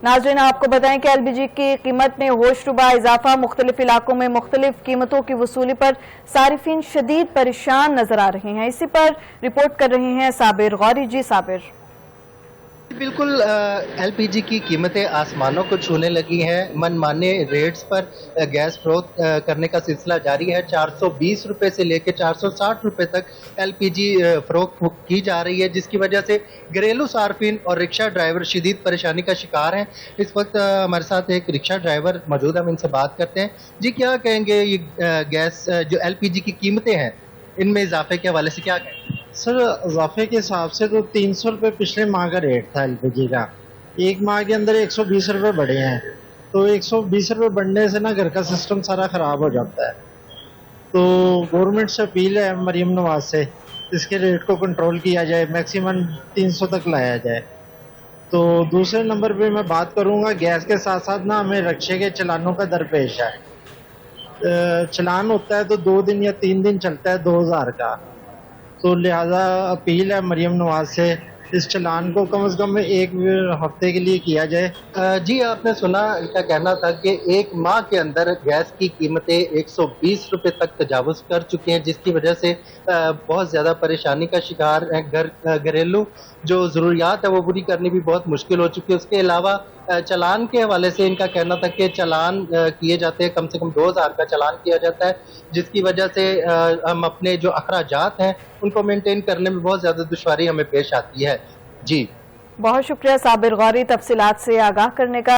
नाज़रीन, आपको बताएं कि एलपीजी की कीमत में होशरुबा इजाफा, मुख्तलिफ इलाकों में मुख्तलिफ कीमतों की वसूली पर सारिफीन शदीद परेशान नजर आ रहे हैं। इसी पर रिपोर्ट कर रहे हैं साबिर गौरी। जी साबिर। बिल्कुल, एलपीजी की कीमतें आसमानों को छूने लगी हैं। मनमाने रेट्स पर गैस फरोख्त करने का सिलसिला जारी है। 420 रुपए से लेकर 460 रुपए तक एलपीजी फरोख्त की जा रही है, जिसकी वजह से घरेलू सार्फिन और रिक्शा ड्राइवर शदीद परेशानी का शिकार हैं। इस वक्त हमारे साथ एक रिक्शा ड्राइवर मौजूद है, हम इनसे बात करते हैं। जी, क्या कहेंगे ये गैस जो एलपीजी की कीमतें हैं, इनमें इजाफे के हवाले से क्या कहेंगे? सर, इजाफे के हिसाब से तो 300 रुपये पिछले माह का रेट था एलपीजी का। एक माह के अंदर 120 रुपये बढ़े हैं, तो 120 रुपये बढ़ने से ना घर का सिस्टम सारा ख़राब हो जाता है। तो गवर्नमेंट से अपील है मरीम नवाज से, इसके रेट को कंट्रोल किया जाए, मैक्सिमम 300 तक लाया जाए। तो दूसरे नंबर पे मैं बात करूँगा, गैस के साथ साथ ना हमें रिक्शे के चलानों का दरपेश है। चलान होता है तो 2 दिन या 3 दिन चलता है 2000 का। तो लिहाजा अपील है मरीम नवाज से, इस चलान को कम से कम 1 हफ्ते के लिए किया जाए। जी, आपने सुना, इनका कहना था कि एक माह के अंदर गैस की कीमतें 120 रुपए तक तजावुज कर चुकी हैं, जिसकी वजह से बहुत ज़्यादा परेशानी का शिकार है। घरेलू जो ज़रूरियात है वो पूरी करनी भी बहुत मुश्किल हो चुकी है। उसके अलावा चलान के हवाले से इनका कहना था कि चलान किए जाते हैं, कम से कम 2000 का चलान किया जाता है, जिसकी वजह से हम अपने जो अखराजात हैं उनको मेंटेन करने में बहुत ज़्यादा दुश्वारी हमें पेश आती है। जी, बहुत शुक्रिया साबिर गौरी तफसीलात से आगाह करने का।